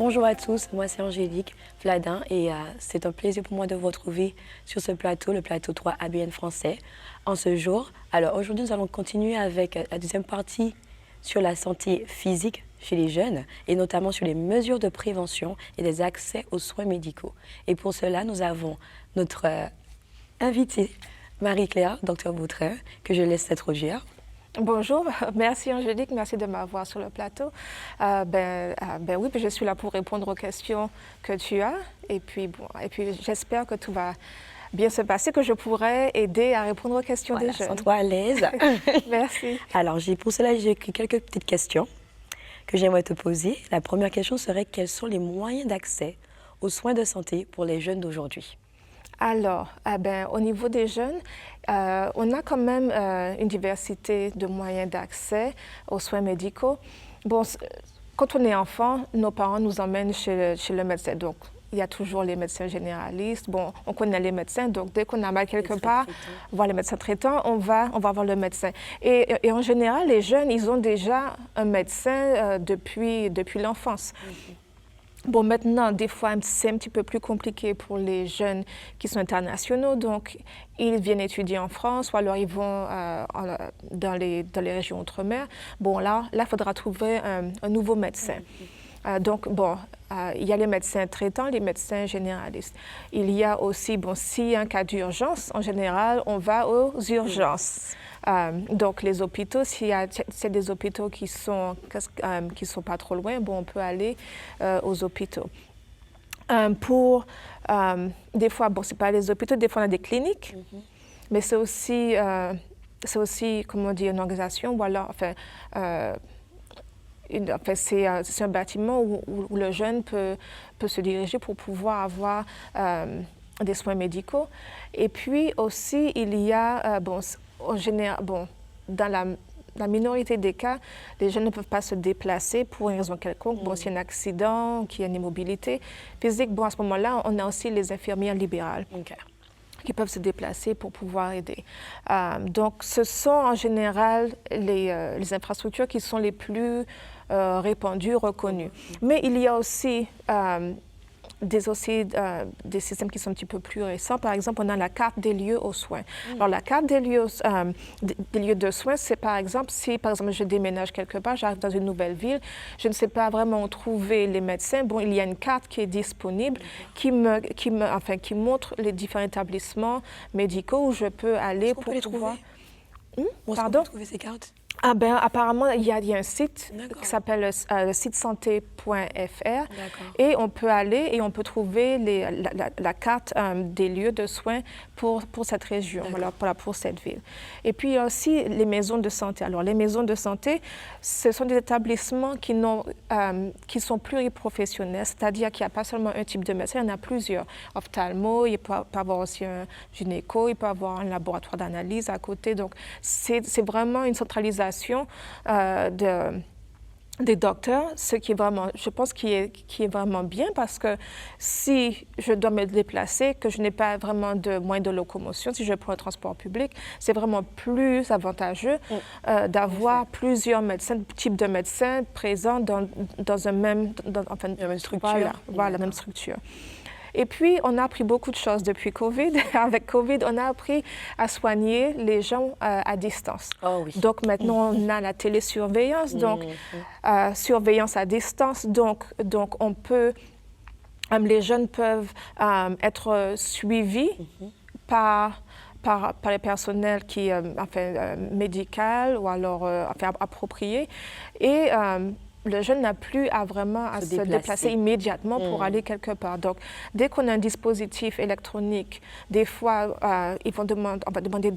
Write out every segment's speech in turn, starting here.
Bonjour à tous, moi c'est Angélique Fladin et c'est un plaisir pour moi de vous retrouver sur ce plateau, le plateau 3 ABN français, en ce jour. Alors aujourd'hui, nous allons continuer avec la deuxième partie sur la santé physique chez les jeunes et notamment sur les mesures de prévention et des accès aux soins médicaux. Et pour cela, nous avons notre invitée, Marie-Claire, docteur Boutrin, que je laisse s'introduire. Bonjour, merci Angélique, merci de m'avoir sur le plateau. Oui, je suis là pour répondre aux questions que tu as et puis j'espère que tout va bien se passer, que je pourrai aider à répondre aux questions des jeunes. Sens-toi à l'aise. Merci. Alors, pour cela, j'ai écrit quelques petites questions que j'aimerais te poser. La première question serait quels sont les moyens d'accès aux soins de santé pour les jeunes d'aujourd'hui? Alors, au niveau des jeunes, on a quand même une diversité de moyens d'accès aux soins médicaux. Bon, quand on est enfant, nos parents nous emmènent chez le médecin. Donc, il y a toujours les médecins généralistes. Bon, on connaît les médecins, donc dès qu'on a mal quelque part, voir les médecins traitants, on va voir le médecin. Et en général, les jeunes, ils ont déjà un médecin depuis l'enfance. Bon, maintenant, des fois, c'est un petit peu plus compliqué pour les jeunes qui sont internationaux. Donc, ils viennent étudier en France ou alors ils vont dans les régions outre-mer. Bon, là, il faudra trouver un nouveau médecin. Il y a les médecins traitants, les médecins généralistes. Il y a aussi, s'il y a un cas d'urgence, en général, on va aux urgences. Donc, les hôpitaux, s'il y a des hôpitaux qui sont pas trop loin, on peut aller aux hôpitaux. Des fois, c'est pas les hôpitaux, des fois on a des cliniques, mais c'est aussi, comment dire, une organisation, ou alors, c'est un bâtiment où le jeune peut se diriger pour pouvoir avoir des soins médicaux. Et puis aussi, il y a, en général, dans la minorité des cas, les jeunes ne peuvent pas se déplacer pour une raison quelconque. S'il y a un accident, qu'il y a une immobilité physique, à ce moment-là, on a aussi les infirmières libérales qui peuvent se déplacer pour pouvoir aider. Donc, ce sont en général les infrastructures qui sont les plus répandues, reconnues. Mais il y a aussi des systèmes qui sont un petit peu plus récents. Par exemple, on a la carte des lieux aux soins. Alors, la carte des lieux de soins, c'est par exemple, si par exemple je déménage quelque part, j'arrive dans une nouvelle ville, je ne sais pas vraiment où trouver les médecins. Il y a une carte qui est disponible qui montre les différents établissements médicaux où je peux aller pour pouvoir... Pardon? Trouver ces cartes? Apparemment, il y a un site qui s'appelle le site santé.fr et on peut aller et on peut trouver la carte des lieux de soins pour cette région, pour cette ville. Et puis, il y a aussi les maisons de santé. Alors, les maisons de santé, ce sont des établissements qui sont pluriprofessionnels, c'est-à-dire qu'il n'y a pas seulement un type de médecin, il y en a plusieurs. Ophtalmo, il peut avoir aussi un gynéco, il peut avoir un laboratoire d'analyse à côté. Donc, c'est vraiment une centralisation des docteurs, ce qui est vraiment, je pense, qui est vraiment bien parce que si je dois me déplacer, que je n'ai pas vraiment de moyens de locomotion, si je prends le transport public, c'est vraiment plus avantageux d'avoir plusieurs médecins, types de médecins présents dans la même structure. Voilà, la même structure. Et puis, on a appris beaucoup de choses depuis COVID. Avec COVID, on a appris à soigner les gens à distance. Oh oui. Donc, maintenant, on a la télésurveillance, donc surveillance à distance. Donc on peut, les jeunes peuvent être suivis par le personnel qui médical ou alors approprié. Et le jeune n'a plus vraiment à se déplacer immédiatement pour aller quelque part. Donc, dès qu'on a un dispositif électronique, des fois, on va demander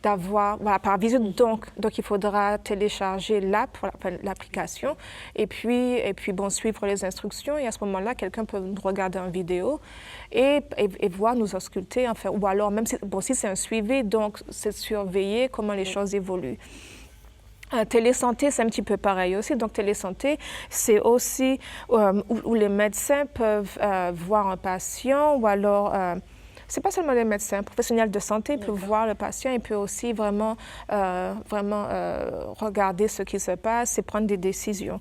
d'avoir, par visio. Donc, il faudra télécharger l'application et puis suivre les instructions. Et à ce moment-là, quelqu'un peut nous regarder en vidéo et voir, nous ausculter, ou alors, même si c'est un suivi, donc c'est surveiller comment les choses évoluent. Télésanté, c'est un petit peu pareil aussi. Donc, télésanté, c'est aussi où les médecins peuvent voir un patient ou alors c'est pas seulement les médecins, un professionnel de santé peut voir le patient et peut aussi vraiment regarder ce qui se passe et prendre des décisions.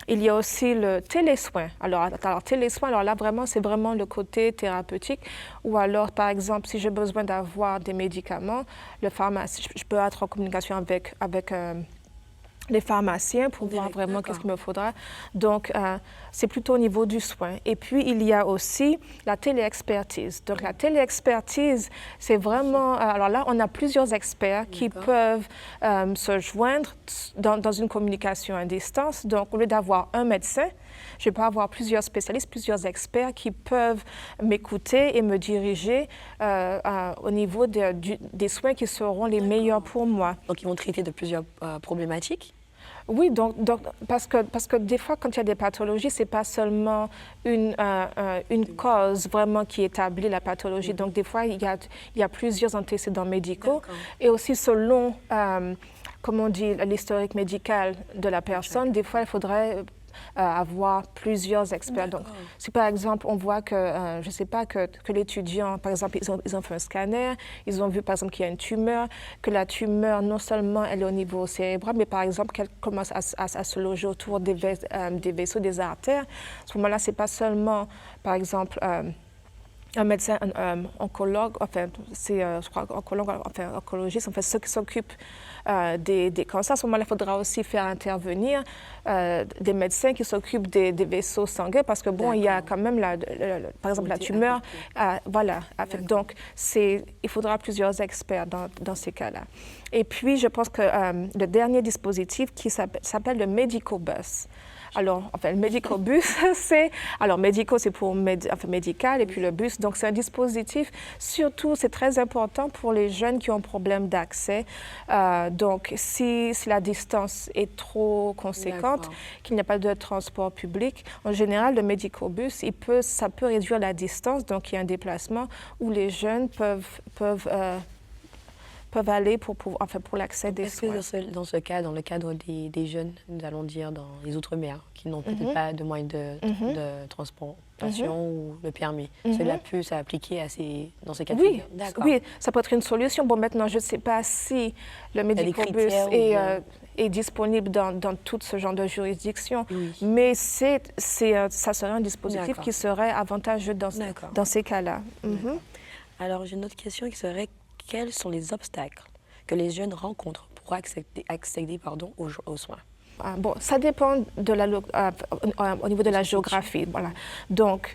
Il y a aussi le télésoin. Alors télésoin, alors là, vraiment, c'est vraiment le côté thérapeutique. Ou alors, par exemple, si j'ai besoin d'avoir des médicaments, le pharmacien, je peux être en communication avec les pharmaciens pour voir vraiment qu'est-ce qu'il me faudra. Donc, c'est plutôt au niveau du soin. Et puis, il y a aussi la téléexpertise. Donc, la téléexpertise, c'est vraiment... alors là, on a plusieurs experts qui peuvent se joindre dans une communication à distance. Donc, au lieu d'avoir un médecin, je peux avoir plusieurs spécialistes, plusieurs experts qui peuvent m'écouter et me diriger au niveau des soins qui seront les meilleurs pour moi. Donc, ils vont traiter de plusieurs problématiques? Oui, donc, parce que des fois, quand il y a des pathologies, ce n'est pas seulement une cause vraiment qui établit la pathologie. Donc, des fois, il y a plusieurs antécédents médicaux. Et aussi, selon, comme on dit, l'historique médical de la personne, des fois, il faudrait avoir plusieurs experts. Donc, si par exemple, on voit que, je ne sais pas, que l'étudiant, par exemple, ils ont fait un scanner, ils ont vu, par exemple, qu'il y a une tumeur, que la tumeur, non seulement elle est au niveau cérébral, mais par exemple, qu'elle commence à se loger autour des vaisseaux, des artères. À ce moment-là, ce n'est pas seulement, par exemple, un médecin oncologue, enfin, c'est, je crois, oncologue, enfin, oncologiste, en fait, ceux qui s'occupent des cancers. À ce moment-là, il faudra aussi faire intervenir des médecins qui s'occupent des vaisseaux sanguins, parce que, bon, il y a quand même, par exemple, la tumeur. Voilà. Donc, il faudra plusieurs experts dans ces cas-là. Et puis, je pense que le dernier dispositif qui s'appelle le Medicobus. Alors, enfin, le Medicobus, c'est... Alors, médico, c'est pour médical, et puis le bus. Donc, c'est un dispositif, surtout, c'est très important pour les jeunes qui ont problème d'accès. Donc, si la distance est trop conséquente, qu'il n'y a pas de transport public, en général, le Medicobus, ça peut réduire la distance. Donc, il y a un déplacement où les jeunes peuvent aller pour l'accès des soins. Est-ce que dans ce cas, dans le cadre des jeunes, nous allons dire dans les Outre-mer, qui n'ont peut-être pas de moyens de transportation ou de permis, cela peut s'appliquer dans ces cas de figure? Oui, ça peut être une solution. Bon, maintenant, je ne sais pas si le Medicobus est disponible dans tout ce genre de juridiction, mais ça serait un dispositif qui serait avantageux dans ces cas-là. Alors, j'ai une autre question qui serait: quels sont les obstacles que les jeunes rencontrent pour accéder aux soins? Bon, ça dépend au niveau de la géographie. Voilà. Donc,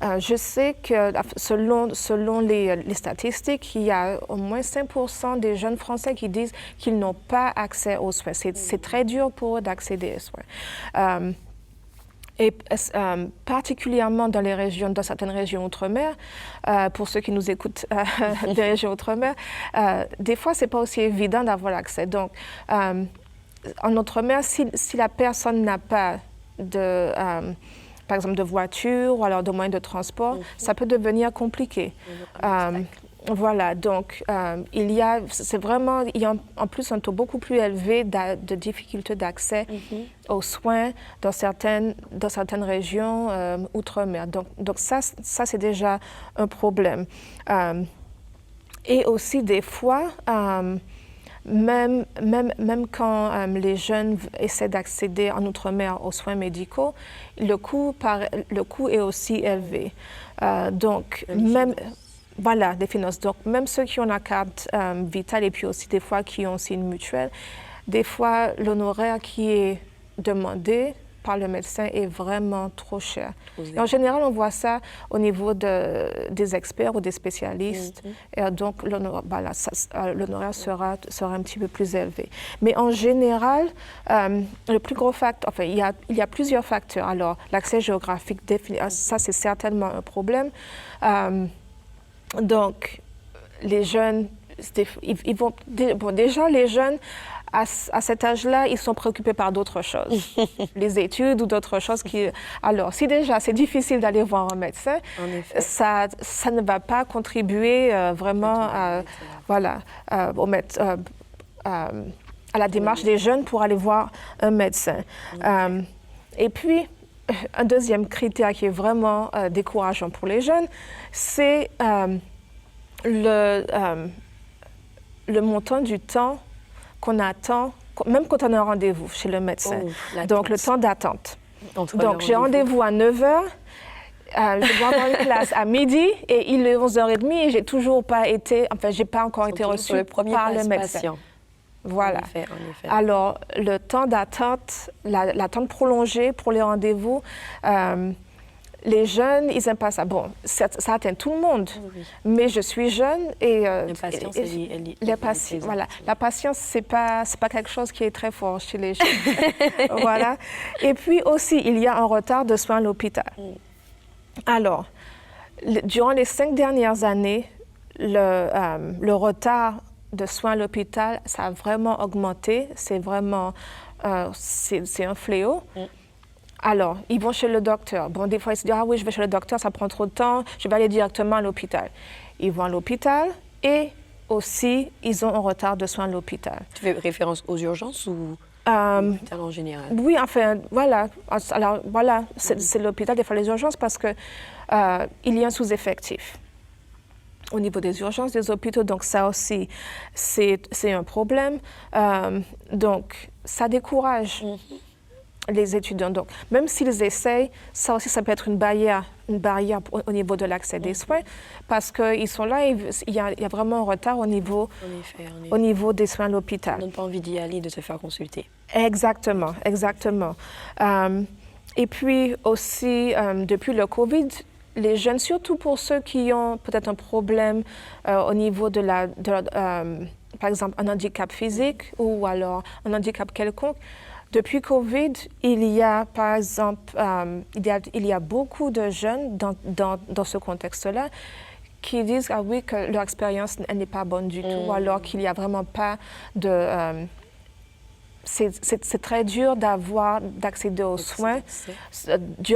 je sais que selon les statistiques, il y a au moins 5% des jeunes Français qui disent qu'ils n'ont pas accès aux soins. C'est très dur pour eux d'accéder aux soins. Et particulièrement dans certaines régions outre-mer, pour ceux qui nous écoutent des régions outre-mer, des fois, ce n'est pas aussi évident d'avoir l'accès. Donc, en outre-mer, si la personne n'a pas par exemple, de voiture ou alors de moyens de transport, ça peut devenir compliqué. Voilà, donc il y a en plus un taux beaucoup plus élevé de difficultés d'accès aux soins dans certaines régions outre-mer. Donc ça c'est déjà un problème. Et aussi des fois, même quand les jeunes essaient d'accéder en outre-mer aux soins médicaux, le coût est aussi élevé. Donc même... Voilà, des finances. Donc, même ceux qui ont la carte vitale et puis aussi des fois qui ont aussi une mutuelle, des fois, l'honoraire qui est demandé par le médecin est vraiment trop cher. Et en général, on voit ça au niveau des experts ou des spécialistes. Et donc, l'honoraire sera un petit peu plus élevé. Mais en général, le plus gros facteur, enfin, il y a plusieurs facteurs. Alors, l'accès géographique, ça, c'est certainement un problème. Donc, les jeunes, déjà les jeunes, à cet âge-là, ils sont préoccupés par d'autres choses, les études ou d'autres choses Alors, si déjà c'est difficile d'aller voir un médecin, ça ne va pas contribuer vraiment à la démarche des jeunes pour aller voir un médecin. Et puis, un deuxième critère qui est vraiment décourageant pour les jeunes, c'est le montant du temps qu'on attend même quand on a un rendez-vous chez le médecin. Donc, le temps d'attente. Donc, j'ai rendez-vous à 9h. Je dois avoir une classe à midi et il est 11h30 et j'ai toujours pas été, enfin, j'ai pas encore été reçue par le médecin. Patient. Voilà. En effet. Alors, le temps d'attente, l'attente prolongée pour les rendez-vous, les jeunes, ils n'aiment pas ça. Bon, ça atteint tout le monde, mais je suis jeune et... La patience, c'est pas quelque chose qui est très fort chez les jeunes. Voilà. Et puis aussi, il y a un retard de soins à l'hôpital. Alors, durant les 5 dernières années, le retard de soins à l'hôpital, ça a vraiment augmenté. C'est vraiment... c'est un fléau. Alors, ils vont chez le docteur. Bon, des fois, ils se disent « Ah oui, je vais chez le docteur, ça prend trop de temps, je vais aller directement à l'hôpital. » Ils vont à l'hôpital et aussi, ils ont un retard de soins à l'hôpital. Tu fais référence aux urgences ou l'hôpital en général? Oui, enfin, voilà. Alors, voilà, c'est l'hôpital, des fois les urgences, parce qu'il y a un sous-effectif au niveau des urgences des hôpitaux. Donc, ça aussi, c'est un problème. Donc, ça décourage les étudiants. Donc, même s'ils essayent, ça aussi, ça peut être une barrière au niveau de l'accès des soins, parce qu'ils sont là, il y a vraiment un retard au niveau des soins à l'hôpital. On n'a pas envie d'y aller, de se faire consulter. Exactement. Et puis aussi, depuis le COVID, les jeunes, surtout pour ceux qui ont peut-être un problème au niveau par exemple, un handicap physique ou alors un handicap quelconque, depuis COVID, il y a, par exemple, il y a beaucoup de jeunes dans ce contexte-là qui disent ah oui, que leur expérience n'est pas bonne du tout, alors qu'il n'y a vraiment pas de... c'est très dur d'accéder aux soins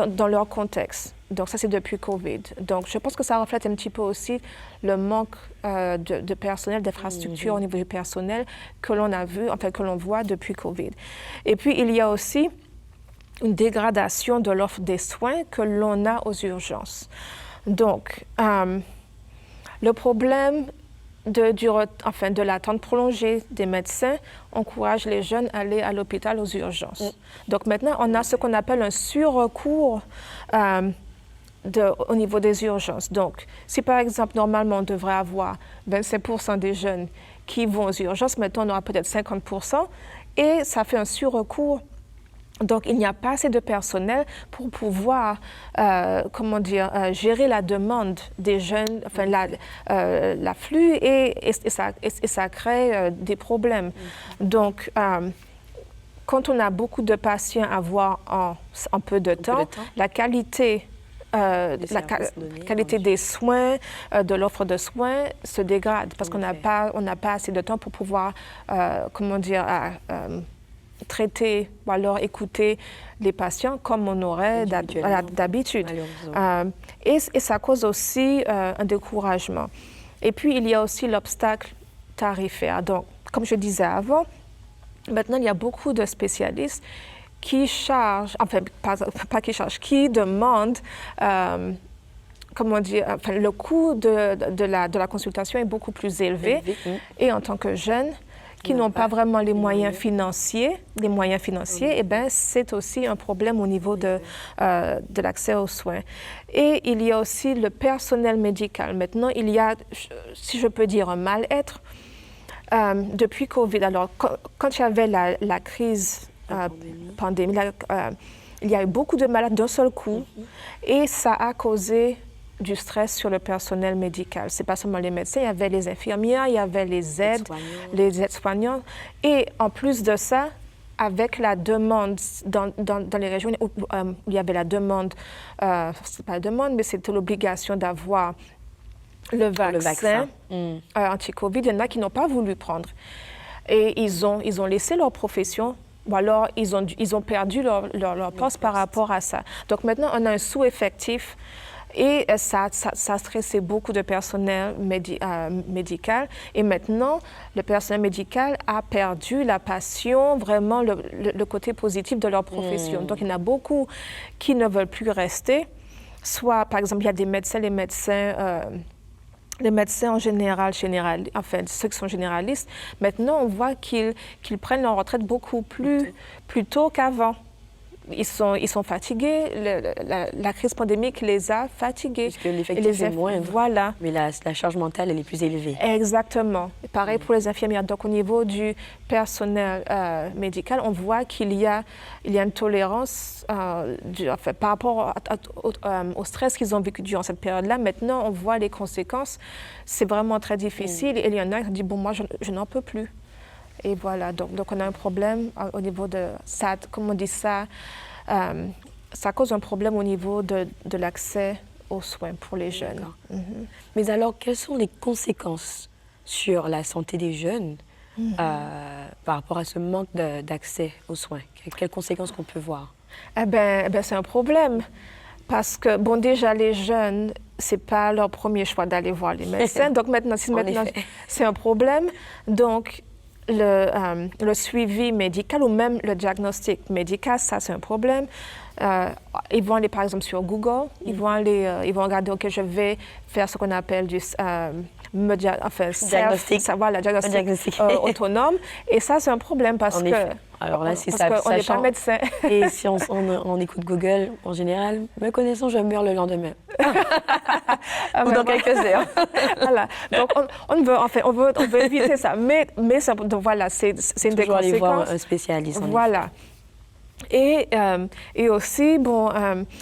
dans leur contexte. Donc ça, c'est depuis COVID. Donc je pense que ça reflète un petit peu aussi le manque de personnel, d'infrastructures au niveau du personnel que l'on a vu, enfin que l'on voit depuis COVID. Et puis il y a aussi une dégradation de l'offre des soins que l'on a aux urgences. Donc le problème de l'attente prolongée des médecins encourage les jeunes à aller à l'hôpital aux urgences. Donc maintenant, on a ce qu'on appelle un surrecours au niveau des urgences. Donc, si par exemple, normalement, on devrait avoir 25% des jeunes qui vont aux urgences, maintenant, on aura peut-être 50%, et ça fait un surrecours. Donc, il n'y a pas assez de personnel pour pouvoir, gérer la demande des jeunes, enfin, l'afflux, et ça crée des problèmes. Donc, quand on a beaucoup de patients à voir en peu de temps, la qualité... qualité des soins, de l'offre de soins se dégrade parce qu'on n'a pas assez de temps pour pouvoir, traiter ou alors écouter les patients comme on aurait d'habitude. Et ça cause aussi un découragement. Et puis, il y a aussi l'obstacle tarifaire. Donc, comme je disais avant, maintenant, il y a beaucoup de spécialistes qui chargent, enfin, pas qui chargent, qui demandent, le coût de la consultation est beaucoup plus élevé. Et en tant que jeune, qui n'ont pas vraiment les moyens financiers, eh bien, c'est aussi un problème au niveau de l'accès aux soins. Et il y a aussi le personnel médical. Maintenant, il y a, si je peux dire, un mal-être depuis COVID. Alors, quand il y avait la crise pandémie, il y a eu beaucoup de malades d'un seul coup et ça a causé du stress sur le personnel médical. Ce n'est pas seulement les médecins, il y avait les infirmières, il y avait les aides-soignants. Et en plus de ça, avec la demande dans les régions où il y avait la demande, c'est pas la demande, mais c'était l'obligation d'avoir le vaccin. Anti-Covid, il y en a qui n'ont pas voulu prendre. Et ils ont laissé leur profession, ou alors ils ont perdu leur poste par rapport à ça. Donc maintenant, on a un sous-effectif et ça a stressé beaucoup de personnel médical. Et maintenant, le personnel médical a perdu la passion, vraiment le côté positif de leur profession. Donc il y en a beaucoup qui ne veulent plus rester. Soit, par exemple, il y a les médecins les médecins en général, enfin ceux qui sont généralistes, maintenant on voit qu'ils prennent leur retraite beaucoup plus tôt qu'avant. Ils sont fatigués, la crise pandémique les a fatigués. Parce que l'effectif est moindre, voilà. Mais la charge mentale, elle est plus élevée. Exactement. Et pareil pour les infirmières. Donc au niveau du personnel médical, on voit qu'il y a une tolérance par rapport au stress qu'ils ont vécu durant cette période-là. Maintenant, on voit les conséquences. C'est vraiment très difficile. Et il y en a qui disent, bon, moi, je n'en peux plus. Et voilà, donc on a un problème au niveau de ça, comme on dit ça, ça cause un problème au niveau de l'accès aux soins pour les jeunes. Mais alors, quelles sont les conséquences sur la santé des jeunes par rapport à ce manque d'accès aux soins? Quelles conséquences qu'on peut voir? Eh ben, c'est un problème. Parce que, bon, déjà, les jeunes, ce n'est pas leur premier choix d'aller voir les médecins. Donc maintenant, c'est un problème. Donc, le suivi médical ou même le diagnostic médical, ça c'est un problème. Ils vont aller par exemple sur Google, ils vont regarder, ok, je vais faire ce qu'on appelle du diagnostic autonome. Et ça c'est un problème parce que alors là, si on n'est pas médecin. Et si on écoute Google, en général, me connaissant, je meurs le lendemain. Ou dans quelques heures. Voilà. Donc, on veut éviter ça. Mais donc, voilà, c'est une des conséquences. Aller voir un spécialiste. Voilà. Et aussi, bon,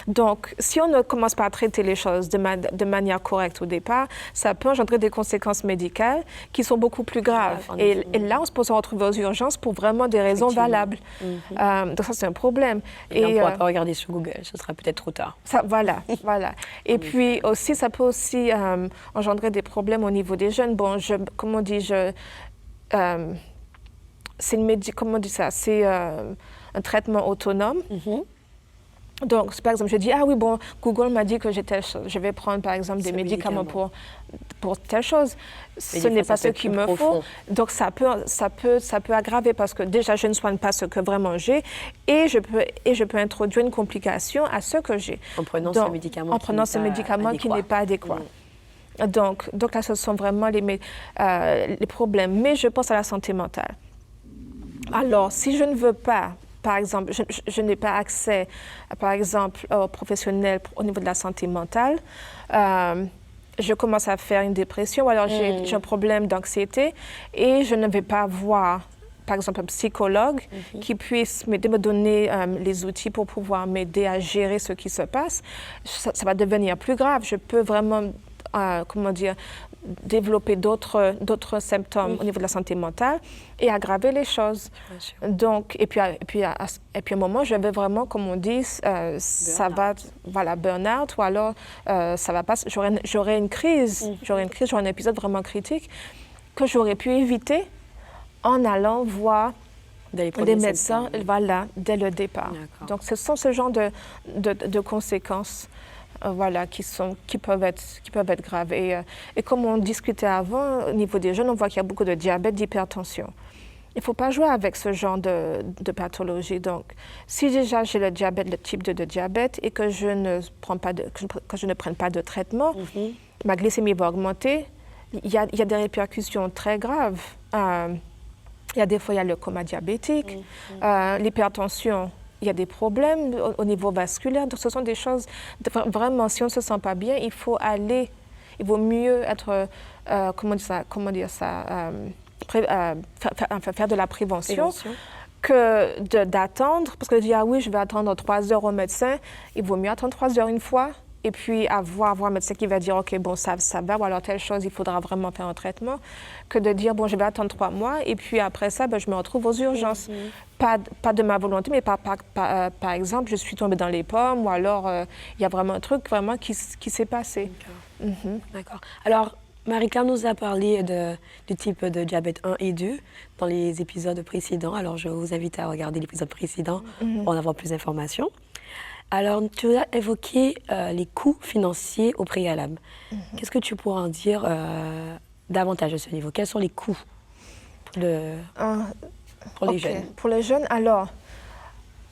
donc, si on ne commence pas à traiter les choses de manière correcte au départ, ça peut engendrer des conséquences médicales qui sont beaucoup plus graves. Et là, on se retrouve aux urgences pour vraiment des raisons valables. Donc ça, c'est un problème. Et on ne pourra pas regarder sur Google, ce sera peut-être trop tard. Voilà. Et puis aussi, ça peut aussi engendrer des problèmes au niveau des jeunes. Bon, c'est un traitement autonome. Donc, par exemple, je dis, ah oui, bon, Google m'a dit que j'ai telle chose. Je vais prendre, par exemple, des médicaments pour telle chose. Ce n'est pas ce qu'il me faut. Donc, ça peut aggraver parce que déjà, je ne soigne pas ce que vraiment j'ai et je peux introduire une complication à ce que j'ai. En prenant ce médicament qui n'est pas adéquat. Donc là, ce sont vraiment les problèmes. Mais je pense à la santé mentale. Alors, si je ne veux pas, par exemple, je n'ai pas accès, par exemple, aux professionnels au niveau de la santé mentale, je commence à faire une dépression ou alors j'ai un problème d'anxiété et je ne vais pas voir, par exemple, un psychologue qui puisse me donner les outils pour pouvoir m'aider à gérer ce qui se passe. Ça va devenir plus grave. Je peux vraiment, développer d'autres symptômes au niveau de la santé mentale et aggraver les choses. Donc, et puis à un moment, je vais vraiment, comme on dit, ça va, voilà, burn-out, ou alors ça va pas, j'aurai une crise, j'aurai un épisode vraiment critique que j'aurais pu éviter en allant voir des médecins, voilà, dès le départ. Donc, ce sont ce genre de conséquences. Voilà, qui peuvent être graves. Et comme on discutait avant, au niveau des jeunes, on voit qu'il y a beaucoup de diabète, d'hypertension. Il ne faut pas jouer avec ce genre de pathologie. Donc, si déjà j'ai le diabète, le type 2 de diabète, et que je ne prenne pas de traitement, ma glycémie va augmenter. Il y a des répercussions très graves. Il y a des fois, il y a le coma diabétique, l'hypertension. Il y a des problèmes au niveau vasculaire. Donc, ce sont des choses, vraiment, si on ne se sent pas bien, il vaut mieux être, faire de la prévention. Que d'attendre, parce que je dis, ah oui, je vais attendre 3 heures au médecin. Il vaut mieux attendre 3 heures une fois, et puis avoir un médecin qui va dire, OK, bon, ça va, ou alors telle chose, il faudra vraiment faire un traitement, que de dire, bon, je vais attendre 3 mois, et puis après ça, je me retrouve aux urgences. Pas de ma volonté, mais par exemple, je suis tombée dans les pommes, ou alors il y a vraiment un truc vraiment qui s'est passé. D'accord. Alors, Marie-Claire nous a parlé du type de diabète 1 et 2 dans les épisodes précédents. Alors, je vous invite à regarder l'épisode précédent pour en avoir plus d'informations. Alors, tu as évoqué les coûts financiers au préalable. Qu'est-ce que tu pourrais en dire davantage à ce niveau? Quels sont les coûts pour les jeunes? Pour les jeunes, alors,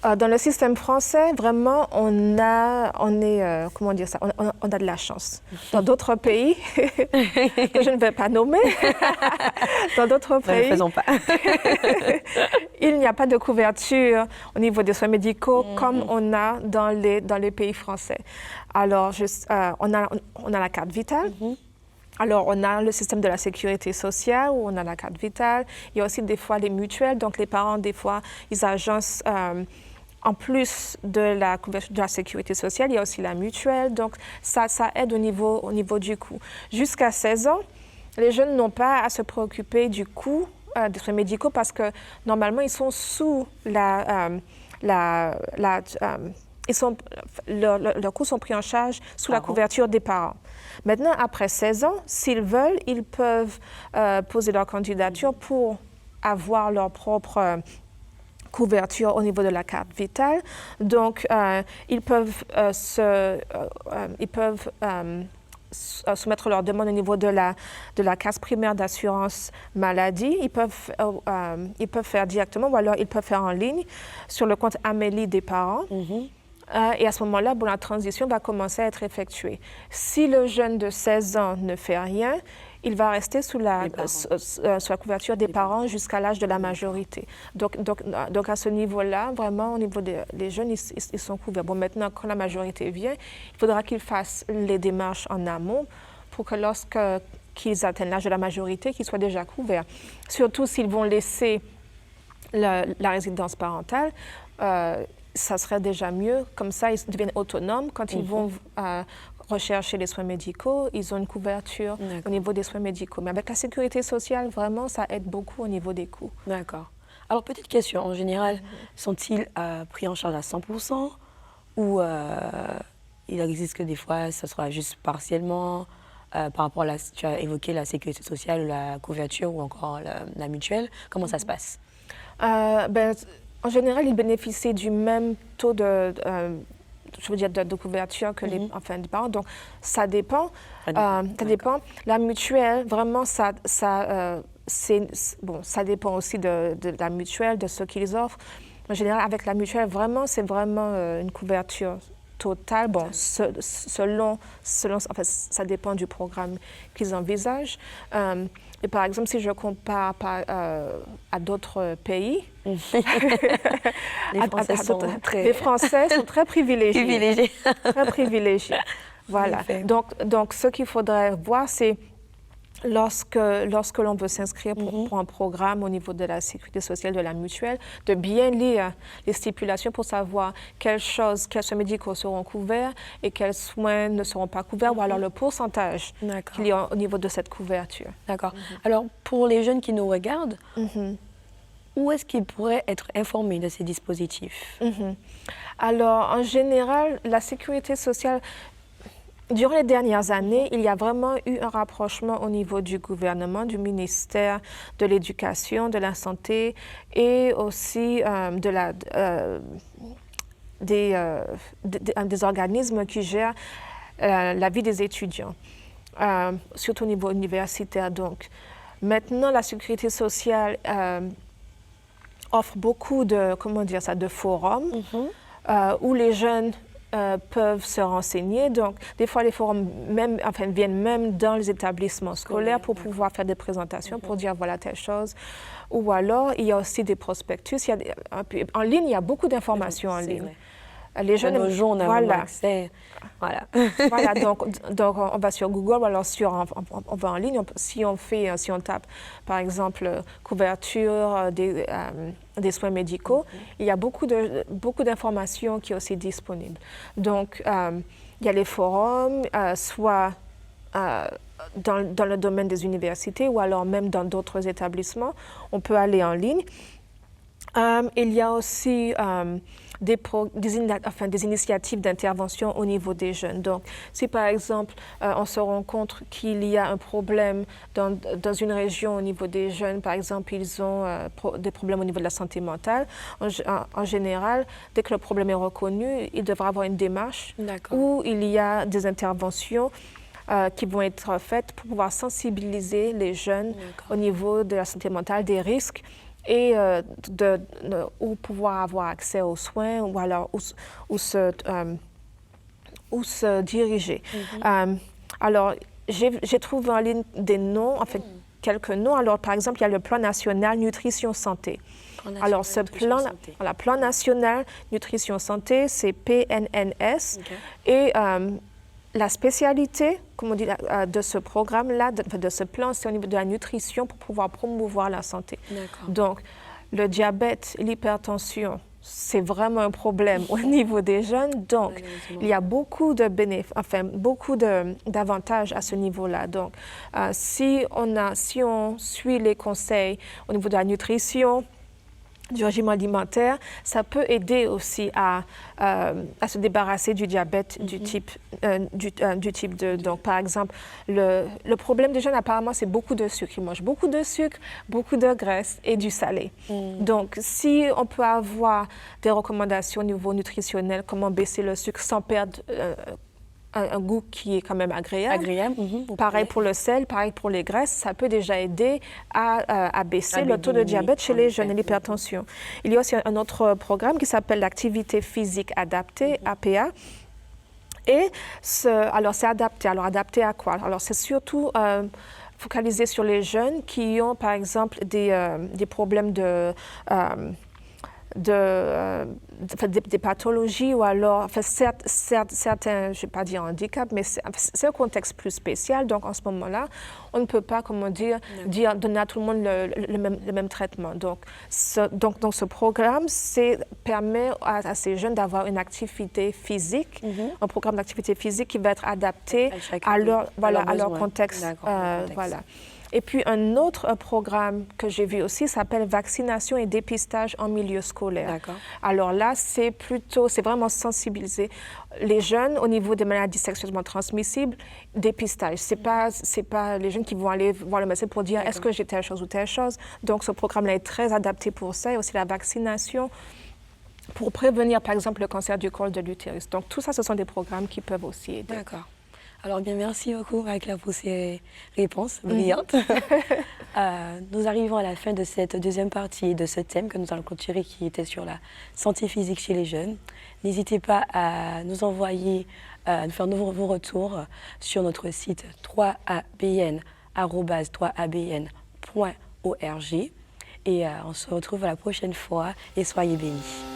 Dans le système français, vraiment, comment dire ça, on a de la chance. Dans d'autres pays, que je ne vais pas nommer, dans d'autres pays, ne le faisons pas. il n'y a pas de couverture au niveau des soins médicaux comme on a dans les pays français. Alors, on a la carte vitale. Alors, on a le système de la sécurité sociale où on a la carte vitale. Il y a aussi des fois les mutuelles. Donc, les parents, des fois, ils agencent, en plus de la couverture de la sécurité sociale, il y a aussi la mutuelle. Donc, ça aide au niveau du coût. Jusqu'à 16 ans, les jeunes n'ont pas à se préoccuper du coût des soins médicaux parce que, normalement, ils sont sous leurs coûts sont pris en charge sous la couverture des parents. Maintenant, après 16 ans, s'ils veulent, ils peuvent poser leur candidature pour avoir leur propre couverture au niveau de la carte vitale. Donc, ils peuvent soumettre leur demande au niveau de la caisse primaire d'assurance maladie. Ils peuvent faire directement ou alors ils peuvent faire en ligne sur le compte Amélie des parents. Et à ce moment-là, la transition va commencer à être effectuée. Si le jeune de 16 ans ne fait rien, il va rester sous la couverture des parents jusqu'à l'âge de la majorité. Donc à ce niveau-là, vraiment, au niveau des jeunes, ils sont couverts. Bon, maintenant, quand la majorité vient, il faudra qu'ils fassent les démarches en amont pour que lorsqu'ils atteignent l'âge de la majorité, qu'ils soient déjà couverts. Surtout s'ils vont laisser la résidence parentale, ça serait déjà mieux. Comme ça, ils deviennent autonomes. Quand ils vont rechercher les soins médicaux, ils ont une couverture au niveau des soins médicaux. Mais avec la sécurité sociale, vraiment, ça aide beaucoup au niveau des coûts. D'accord. Alors, petite question. En général, sont-ils pris en charge à 100% ou il existe que des fois, ça sera juste partiellement par rapport à tu as évoqué la sécurité sociale ou la couverture ou encore la mutuelle. Comment ça se passe? En général, ils bénéficient du même taux de couverture que les parents. Donc, ça dépend. Ça dépend. La mutuelle, vraiment, ça dépend aussi de la mutuelle, de ce qu'ils offrent. En général, avec la mutuelle, vraiment, c'est vraiment une couverture totale. Bon, ça dépend du programme qu'ils envisagent. Et par exemple, si je compare à d'autres pays, les Français sont très privilégiés. Très privilégiés. Voilà. Donc, ce qu'il faudrait voir, c'est lorsque l'on veut s'inscrire pour un programme au niveau de la sécurité sociale, de la mutuelle, de bien lire les stipulations pour savoir quels soins médicaux seront couverts et quels soins ne seront pas couverts, ou alors le pourcentage qu'il y a au niveau de cette couverture. D'accord. Alors, pour les jeunes qui nous regardent, où est-ce qu'ils pourraient être informés de ces dispositifs? Alors, en général, la sécurité sociale, durant les dernières années, il y a vraiment eu un rapprochement au niveau du gouvernement, du ministère de l'Éducation, de la Santé et aussi des organismes qui gèrent la vie des étudiants, surtout au niveau universitaire. Donc, maintenant, la sécurité sociale offre beaucoup de forums où les jeunes peuvent se renseigner. Donc, des fois, les forums viennent même dans les établissements scolaires pour pouvoir faire des présentations, pour dire voilà telle chose. Ou alors, il y a aussi des prospectus. En ligne, il y a beaucoup d'informations en ligne. Les jeunes, nos jours, on a vraiment accès. Voilà. Voilà, donc on va sur Google ou alors on va en ligne. Si on tape, par exemple, couverture des soins médicaux, il y a beaucoup d'informations qui sont aussi disponibles. Donc, il y a les forums, soit dans le domaine des universités ou alors même dans d'autres établissements. On peut aller en ligne. Il y a aussi des initiatives d'intervention au niveau des jeunes. Donc, si par exemple, on se rend compte qu'il y a un problème dans une région au niveau des jeunes, par exemple, ils ont des problèmes au niveau de la santé mentale, en général, dès que le problème est reconnu, il devra avoir une démarche où il y a des interventions qui vont être faites pour pouvoir sensibiliser les jeunes au niveau de la santé mentale, des risques et ou pouvoir avoir accès aux soins ou alors où se diriger. Alors, j'ai trouvé en ligne des noms, en fait, quelques noms. Alors, par exemple, il y a le Plan national nutrition santé. Alors, ce plan, voilà, Plan national nutrition santé, c'est PNNS. Et la spécialité, comme on dit, de ce programme-là, de ce plan, c'est au niveau de la nutrition pour pouvoir promouvoir la santé. Donc, le diabète, l'hypertension, c'est vraiment un problème au niveau des jeunes. Donc, il y a beaucoup de beaucoup d'avantages à ce niveau-là. Donc, si on suit les conseils au niveau de la nutrition, du régime alimentaire, ça peut aider aussi à se débarrasser du diabète du type 2. Donc, par exemple, le problème des jeunes, apparemment, c'est beaucoup de sucre. Ils mangent beaucoup de sucre, beaucoup de graisse et du salé. Donc, si on peut avoir des recommandations au niveau nutritionnel, comment baisser le sucre sans perdre un goût qui est quand même agréable. Pareil pour le sel, pareil pour les graisses, ça peut déjà aider à baisser le taux de diabète chez les jeunes et l'hypertension. Il y a aussi un autre programme qui s'appelle l'activité physique adaptée, APA. Et alors, c'est adapté. Alors, adapté à quoi? Alors, c'est surtout focalisé sur les jeunes qui ont, par exemple, des problèmes des pathologies ou alors certains, je ne vais pas dire handicap, mais c'est un contexte plus spécial. Donc, en ce moment-là, on ne peut pas, comment dire, donner à tout le monde le même traitement. Donc, ce programme permet à ces jeunes d'avoir une activité physique, un programme d'activité physique qui va être adapté à leur contexte. Voilà. Et puis, un autre programme que j'ai vu aussi s'appelle Vaccination et dépistage en milieu scolaire. Alors là, c'est vraiment sensibiliser les jeunes au niveau des maladies sexuellement transmissibles, dépistage. C'est pas les jeunes qui vont aller voir le médecin pour dire est-ce que j'ai telle chose ou telle chose. Donc, ce programme-là est très adapté pour ça et aussi la vaccination pour prévenir, par exemple, le cancer du col de l'utérus. Donc, tout ça, ce sont des programmes qui peuvent aussi aider. D'accord. Alors bien, merci beaucoup, Marie-Claire, pour ces réponses brillantes. Nous arrivons à la fin de cette deuxième partie de ce thème que nous allons clôturer, qui était sur la santé physique chez les jeunes. N'hésitez pas à nous envoyer, nous faire vos retours sur notre site 3abn@3abn.org. Et on se retrouve la prochaine fois et soyez bénis.